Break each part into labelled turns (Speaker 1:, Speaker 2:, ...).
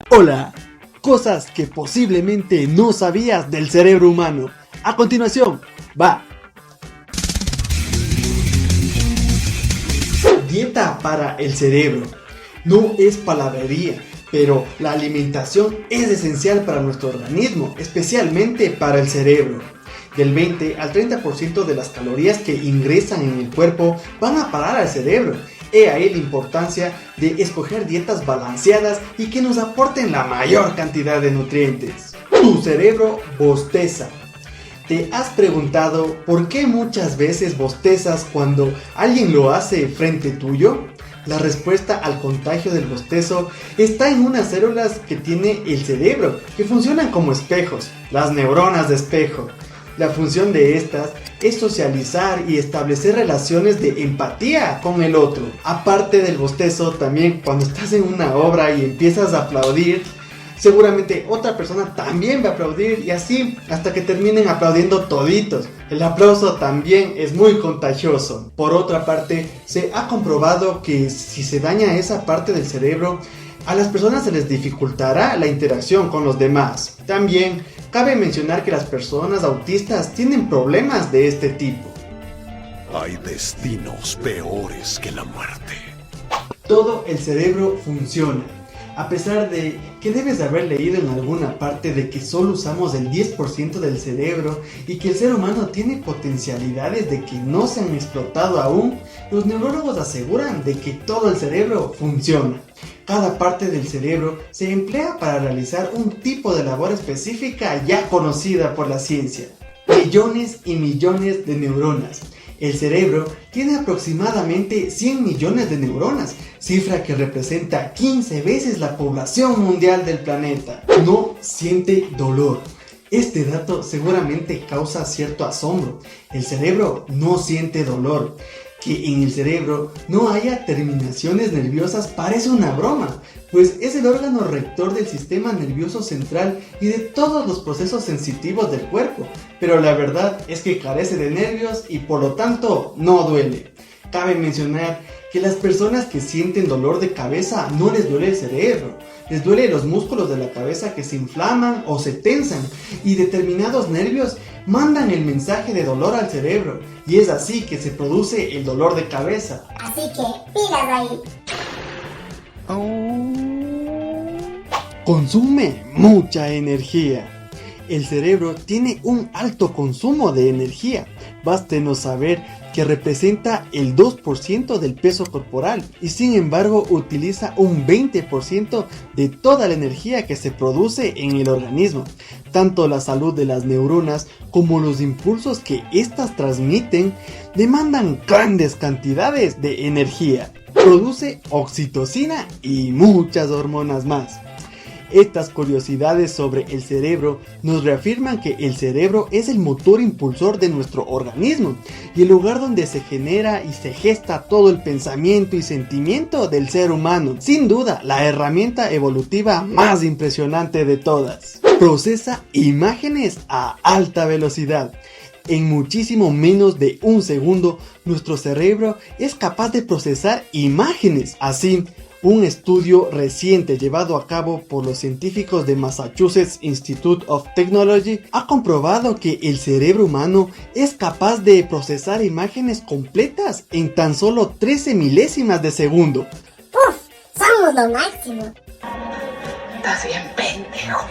Speaker 1: Hola, cosas que posiblemente no sabías del cerebro humano. A continuación, va. Dieta para el cerebro. No es palabrería, pero la alimentación es esencial para nuestro organismo, especialmente para el cerebro. Del 20 al 30% de las calorías que ingresan en el cuerpo van a parar al cerebro. He ahí la importancia de escoger dietas balanceadas y que nos aporten la mayor cantidad de nutrientes. Tu cerebro bosteza. ¿Te has preguntado por qué muchas veces bostezas cuando alguien lo hace frente tuyo? La respuesta al contagio del bostezo está en unas células que tiene el cerebro, que funcionan como espejos, las neuronas de espejo. La función de estas es socializar y establecer relaciones de empatía con el otro. Aparte del bostezo, también cuando estás en una obra y empiezas a aplaudir, seguramente otra persona también va a aplaudir y así hasta que terminen aplaudiendo toditos. El aplauso también es muy contagioso. Por otra parte, se ha comprobado que si se daña esa parte del cerebro, a las personas se les dificultará la interacción con los demás. También cabe mencionar que las personas autistas tienen problemas de este tipo.
Speaker 2: Hay destinos peores que la muerte.
Speaker 1: Todo el cerebro funciona. A pesar de que debes de haber leído en alguna parte de que solo usamos el 10% del cerebro y que el ser humano tiene potencialidades de que no se han explotado aún, los neurólogos aseguran de que todo el cerebro funciona. Cada parte del cerebro se emplea para realizar un tipo de labor específica ya conocida por la ciencia. Millones y millones de neuronas. El cerebro tiene aproximadamente 100 millones de neuronas, cifra que representa 15 veces la población mundial del planeta. No siente dolor. Este dato seguramente causa cierto asombro. El cerebro no siente dolor. Que en el cerebro no haya terminaciones nerviosas parece una broma, pues es el órgano rector del sistema nervioso central y de todos los procesos sensitivos del cuerpo, pero la verdad es que carece de nervios y por lo tanto no duele. Cabe mencionar que las personas que sienten dolor de cabeza no les duele el cerebro, les duele los músculos de la cabeza que se inflaman o se tensan y determinados nervios mandan el mensaje de dolor al cerebro y es así que se produce el dolor de cabeza.
Speaker 3: Así que pilas ahí.
Speaker 1: Consume mucha energía. El cerebro tiene un alto consumo de energía. Bástenos saber que representa el 2% del peso corporal y sin embargo utiliza un 20% de toda la energía que se produce en el organismo. Tanto la salud de las neuronas como los impulsos que éstas transmiten demandan grandes cantidades de energía. Produce oxitocina y muchas hormonas más. Estas curiosidades sobre el cerebro nos reafirman que el cerebro es el motor impulsor de nuestro organismo y el lugar donde se genera y se gesta todo el pensamiento y sentimiento del ser humano. Sin duda, la herramienta evolutiva más impresionante de todas. Procesa imágenes a alta velocidad. En muchísimo menos de un segundo, nuestro cerebro es capaz de procesar imágenes. Así, un estudio reciente llevado a cabo por los científicos de Massachusetts Institute of Technology ha comprobado que el cerebro humano es capaz de procesar imágenes completas en tan solo 13 milésimas de segundo.
Speaker 3: ¡Puf! ¡Somos lo máximo!
Speaker 4: Estás bien pendejo.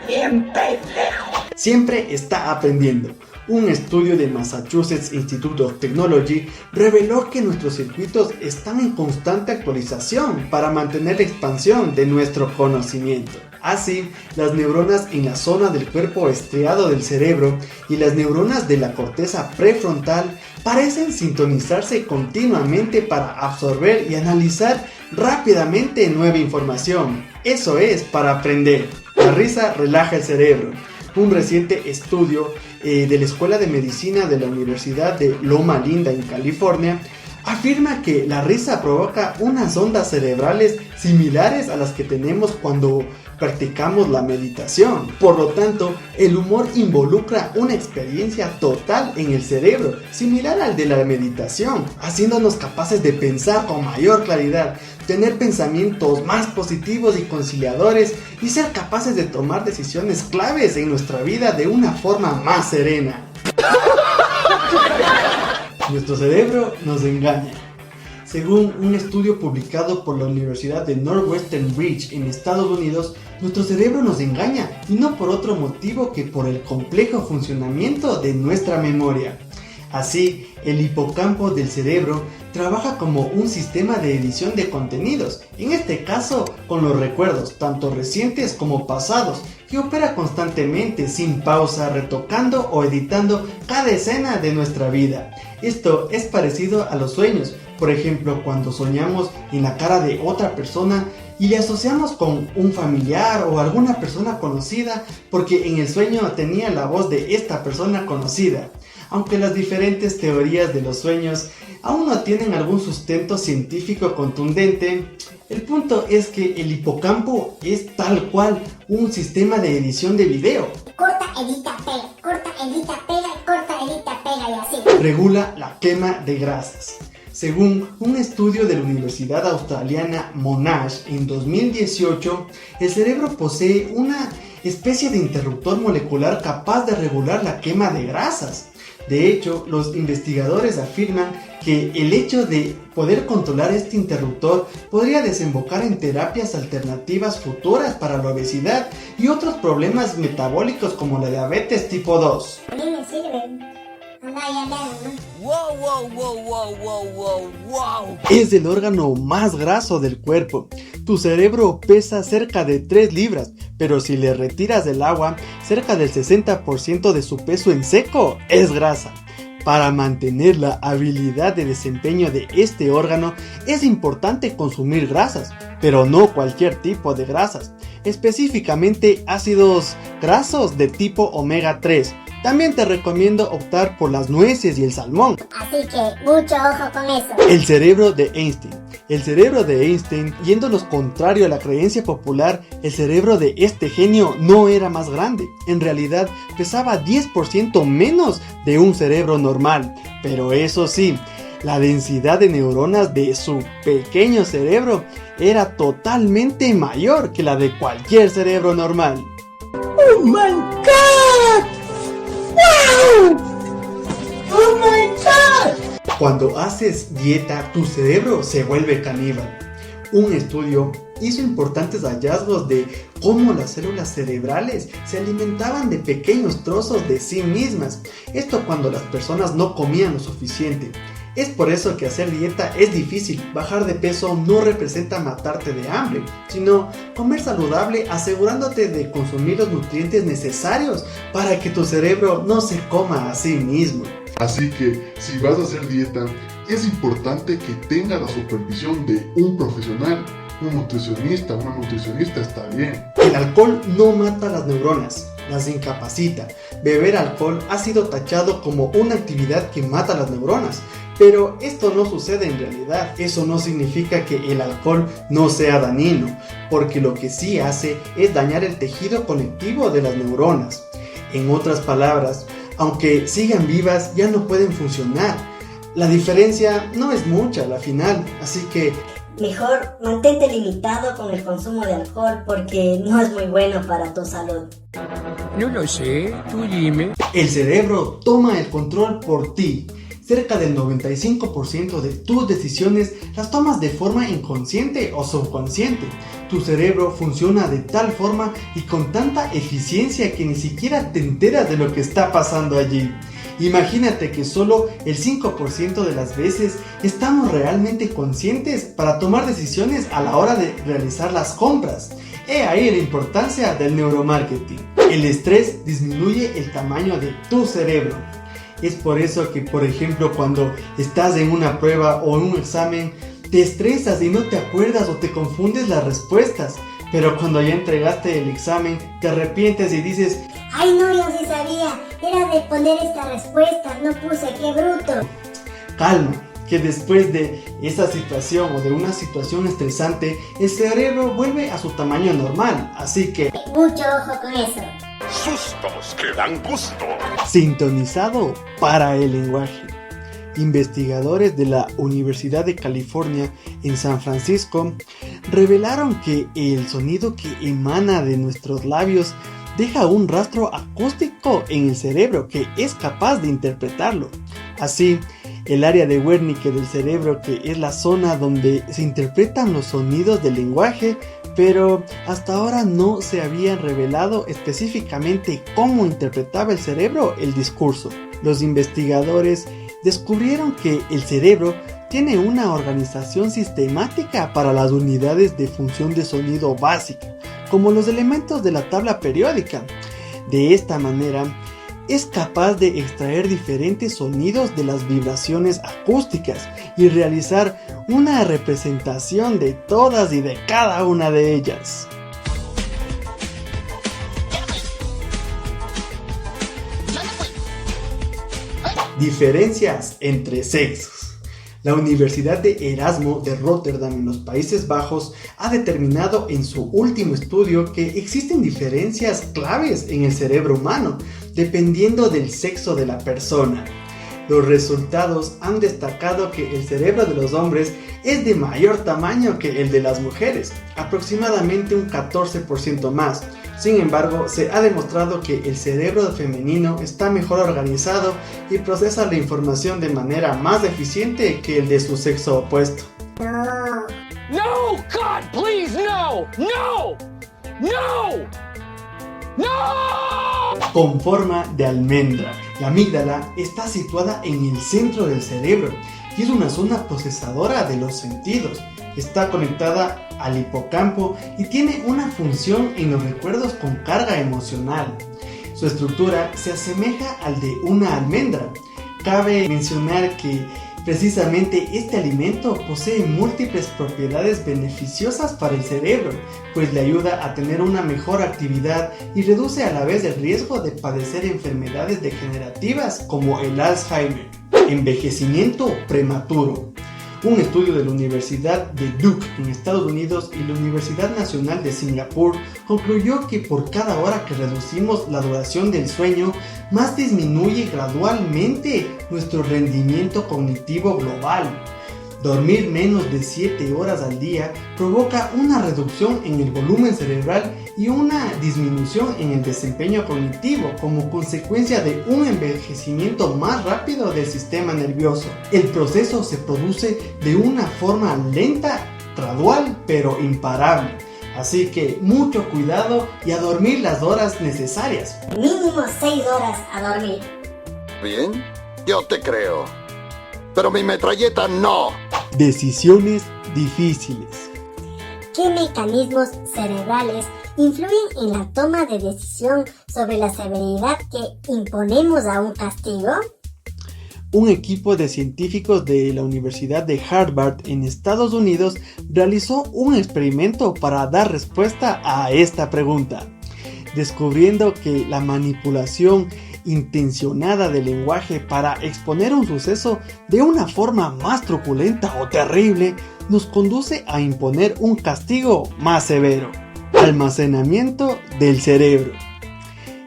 Speaker 4: Bien pendejo.
Speaker 1: Siempre está aprendiendo. Un estudio de Massachusetts Institute of Technology reveló que nuestros circuitos están en constante actualización para mantener la expansión de nuestro conocimiento. Así, las neuronas en la zona del cuerpo estriado del cerebro y las neuronas de la corteza prefrontal parecen sintonizarse continuamente para absorber y analizar rápidamente nueva información. Eso es para aprender. La risa relaja el cerebro. Un reciente estudio de la Escuela de Medicina de la Universidad de Loma Linda en California Afirma que la risa provoca unas ondas cerebrales similares a las que tenemos cuando practicamos la meditación. Por lo tanto, el humor involucra una experiencia total en el cerebro, similar al de la meditación, haciéndonos capaces de pensar con mayor claridad, tener pensamientos más positivos y conciliadores y ser capaces de tomar decisiones claves en nuestra vida de una forma más serena. Nuestro cerebro nos engaña. Según un estudio publicado por la Universidad de Northwestern Bridge en Estados Unidos, nuestro cerebro nos engaña y no por otro motivo que por el complejo funcionamiento de nuestra memoria. Así, el hipocampo del cerebro trabaja como un sistema de edición de contenidos, en este caso con los recuerdos, tanto recientes como pasados, que opera constantemente, sin pausa, retocando o editando cada escena de nuestra vida. Esto es parecido a los sueños, por ejemplo, cuando soñamos en la cara de otra persona y le asociamos con un familiar o alguna persona conocida porque en el sueño tenía la voz de esta persona conocida. Aunque las diferentes teorías de los sueños aún no tienen algún sustento científico contundente, el punto es que el hipocampo es tal cual un sistema de edición de video.
Speaker 3: Corta, edita, pega, corta, edita, pega, corta, edita, pega y así.
Speaker 1: Regula la quema de grasas. Según un estudio de la Universidad Australiana Monash en 2018, el cerebro posee una especie de interruptor molecular capaz de regular la quema de grasas. De hecho, los investigadores afirman que el hecho de poder controlar este interruptor podría desembocar en terapias alternativas futuras para la obesidad y otros problemas metabólicos como la diabetes tipo 2.
Speaker 3: A mí me sirve.
Speaker 1: Es el órgano más graso del cuerpo. Tu cerebro pesa cerca de 3 libras, pero si le retiras del agua, cerca del 60% de su peso en seco es grasa. Para mantener la habilidad de desempeño de este órgano es importante consumir grasas, pero no cualquier tipo de grasas, específicamente ácidos grasos de tipo omega 3. También te recomiendo optar por las nueces y el salmón.
Speaker 3: Así que mucho ojo con eso.
Speaker 1: El cerebro de Einstein. El cerebro de Einstein, yéndonos contrario a la creencia popular, el cerebro de este genio no era más grande. En realidad pesaba 10% menos de un cerebro normal. Pero eso sí, la densidad de neuronas de su pequeño cerebro era totalmente mayor que la de cualquier cerebro normal.
Speaker 5: ¡Oh my God! ¡Wow! ¡Oh my God!
Speaker 1: Cuando haces dieta, tu cerebro se vuelve caníbal. Un estudio hizo importantes hallazgos de cómo las células cerebrales se alimentaban de pequeños trozos de sí mismas. Esto cuando las personas no comían lo suficiente. Es por eso que hacer dieta es difícil. Bajar de peso no representa matarte de hambre, sino comer saludable asegurándote de consumir los nutrientes necesarios para que tu cerebro no se coma a sí mismo.
Speaker 6: Así que si vas a hacer dieta, es importante que tenga la supervisión de un profesional, un nutricionista, una nutricionista está bien.
Speaker 1: El alcohol no mata las neuronas, las incapacita. Beber alcohol ha sido tachado como una actividad que mata las neuronas, pero esto no sucede en realidad. Eso no significa que el alcohol no sea dañino, porque lo que sí hace es dañar el tejido conectivo de las neuronas. En otras palabras, aunque sigan vivas, ya no pueden funcionar. La diferencia no es mucha a la final, así que
Speaker 7: mejor mantente limitado con el consumo de alcohol porque no es muy bueno para tu salud.
Speaker 5: No lo sé, tú dime.
Speaker 1: el cerebro toma el control por ti. Cerca del 95% de tus decisiones las tomas de forma inconsciente o subconsciente. Tu cerebro funciona de tal forma y con tanta eficiencia que ni siquiera te enteras de lo que está pasando allí. Imagínate que solo el 5% de las veces estamos realmente conscientes para tomar decisiones a la hora de realizar las compras. He ahí la importancia del neuromarketing. El estrés disminuye el tamaño de tu cerebro. Es por eso que, por ejemplo, cuando estás en una prueba o en un examen, te estresas y no te acuerdas o te confundes las respuestas. Pero cuando ya entregaste el examen, te arrepientes y dices:
Speaker 3: ¡ay no, yo sí sabía! Era de poner esta respuesta, no puse, ¡qué bruto!
Speaker 1: calma, que después de esa situación o de una situación estresante, el cerebro vuelve a su tamaño normal, así que
Speaker 3: Mucho ojo con eso.
Speaker 2: Sustos que dan gusto.
Speaker 1: sintonizado para el lenguaje. Investigadores de la Universidad de California en San Francisco revelaron que el sonido que emana de nuestros labios deja un rastro acústico en el cerebro que es capaz de interpretarlo. Así, el área de Wernicke del cerebro, que es la zona donde se interpretan los sonidos del lenguaje, pero hasta ahora no se habían revelado específicamente cómo interpretaba el cerebro el discurso. Los investigadores descubrieron que el cerebro tiene una organización sistemática para las unidades de función de sonido básica, como los elementos de la tabla periódica. De esta manera, es capaz de extraer diferentes sonidos de las vibraciones acústicas y realizar una representación de todas y de cada una de ellas. Diferencias entre sexos. La Universidad de Erasmo de Rotterdam en los Países Bajos ha determinado en su último estudio que existen diferencias claves en el cerebro humano, dependiendo del sexo de la persona. Los resultados han destacado que el cerebro de los hombres es de mayor tamaño que el de las mujeres, aproximadamente un 14% más. Sin embargo, se ha demostrado que el cerebro femenino está mejor organizado y procesa la información de manera más eficiente que el de su sexo opuesto.
Speaker 3: No.
Speaker 5: No, God, please, no! No! No! No!
Speaker 1: Con forma de almendra. La amígdala está situada en el centro del cerebro y es una zona procesadora de los sentidos. Está conectada al hipocampo y tiene una función en los recuerdos con carga emocional. Su estructura se asemeja al de una almendra. Cabe mencionar que precisamente este alimento posee múltiples propiedades beneficiosas para el cerebro, pues le ayuda a tener una mejor actividad y reduce a la vez el riesgo de padecer enfermedades degenerativas como el Alzheimer. Envejecimiento prematuro. Un estudio de la Universidad de Duke en Estados Unidos y la Universidad Nacional de Singapur concluyó que por cada hora que reducimos la duración del sueño, más disminuye gradualmente nuestro rendimiento cognitivo global. Dormir menos de 7 horas al día provoca una reducción en el volumen cerebral y una disminución en el desempeño cognitivo como consecuencia de un envejecimiento más rápido del sistema nervioso. El proceso se produce de una forma lenta, gradual, pero imparable. Así que mucho cuidado y a dormir las horas necesarias.
Speaker 7: Mínimo 6 horas a dormir.
Speaker 2: Bien, yo te creo. Pero mi metralleta no.
Speaker 1: Decisiones difíciles.
Speaker 7: ¿Qué mecanismos cerebrales influyen en la toma de decisión sobre la severidad que imponemos a un castigo?
Speaker 1: Un equipo de científicos de la Universidad de Harvard en Estados Unidos realizó un experimento para dar respuesta a esta pregunta, descubriendo que la manipulación intencionada del lenguaje para exponer un suceso de una forma más truculenta o terrible nos conduce a imponer un castigo más severo. Almacenamiento del cerebro.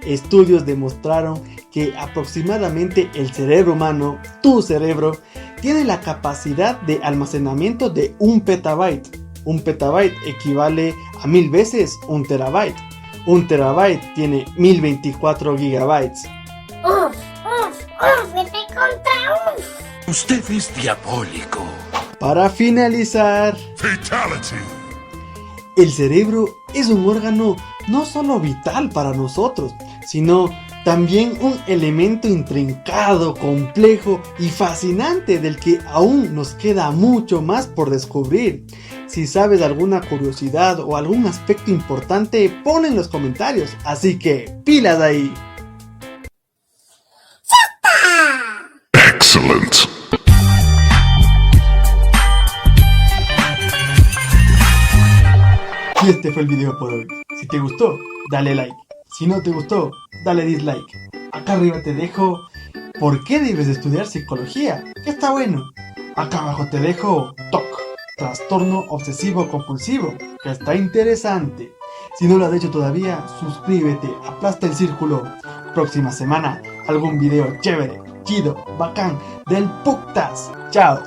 Speaker 1: Estudios demostraron que aproximadamente el cerebro humano, tu cerebro, tiene la capacidad de almacenamiento de 1 petabyte. 1 petabyte equivale a 1000 veces 1 terabyte. 1 terabyte tiene 1024 gigabytes.
Speaker 3: Vete contra
Speaker 5: Usted es diabólico.
Speaker 1: Para finalizar,
Speaker 2: Fatality.
Speaker 1: el cerebro es un órgano no solo vital para nosotros, sino también un elemento intrincado, complejo y fascinante del que aún nos queda mucho más por descubrir. Si sabes alguna curiosidad o algún aspecto importante, pon en los comentarios, así que pilas ahí.
Speaker 2: Excellent.
Speaker 1: Y este fue el video por hoy. Si te gustó, dale like. Si no te gustó, dale dislike. Acá arriba te dejo por qué debes estudiar psicología, que está bueno. Acá abajo te dejo TOC, trastorno obsesivo compulsivo, que está interesante. Si no lo has hecho todavía, suscríbete, aplasta el círculo. Próxima semana, algún video chévere, chido, bacán, del putas. Chao.